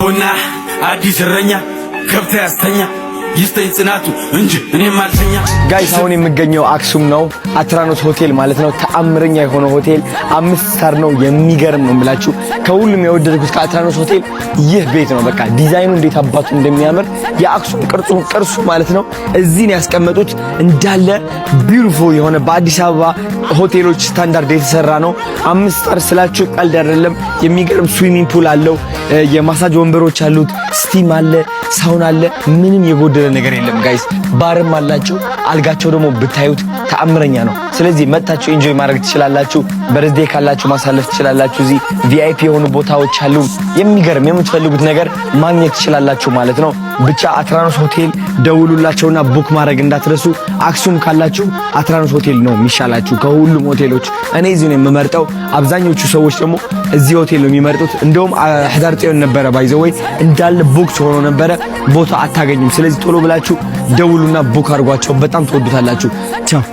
ይኸውና አዲስ እረኛ ከብት ያስተኛ ይስጠኝ ጽናቱ እንጂ እኔም አልተኛ። ጋይስ አሁን የምገኘው አክሱም ነው፣ አትራኖስ ሆቴል ማለት ነው። ተአምረኛ የሆነ ሆቴል 5 ስታር ነው። የሚገርም ነው የምላችሁ። ከሁሉም የወደድኩት ከአትራኖስ ሆቴል ይህ ቤት ነው። በቃ ዲዛይኑ እንዴት አባቱ እንደሚያምር የአክሱም ቅርጹ ማለት ነው። እዚህ ነው ያስቀመጡት። እንዳለ ቢዩቲፉል የሆነ በአዲስ አበባ ሆቴሎች ስታንዳርድ የተሰራ ነው። 5 ስታር ስላችሁ ቀልድ አይደለም። የሚገርም ስዊሚንግ ፑል አለው፣ የማሳጅ ወንበሮች አሉት፣ ስቲም አለ፣ ሳውና አለ። ምንም የጎደለ ነገር የለም ጋይስ። ባርም አላቸው። አልጋቸው ደግሞ ብታዩት ተአምረኛ ነው። ስለዚህ መጣችሁ ኢንጆይ ማድረግ ትችላላችሁ። በርዝዴይ ካላችሁ ማሳለፍ ትችላላችሁ። እዚህ ቪአይፒ የሆኑ ቦታዎች አሉ። የሚገርም የምትፈልጉት ነገር ማግኘት ትችላላችሁ ማለት ነው። ብቻ አትራኖስ ሆቴል ደውሉላቸውና ቡክ ማድረግ እንዳትረሱ። አክሱም ካላችሁ አትራኖስ ሆቴል ነው የሚሻላችሁ ከሁሉም ሆቴሎች። እኔ እዚህ ነው የምመርጠው። አብዛኞቹ ሰዎች ደግሞ እዚህ ሆቴል ነው የሚመርጡት። እንደውም ህዳር ጽዮን ነበረ ባይዘወይ እንዳለ ቡክ ሆኖ ነበረ፣ ቦታ አታገኙም። ስለዚህ ቶሎ ብላችሁ ደውሉና ቡክ አድርጓቸው። በጣም ትወዱታላችሁ። ቻው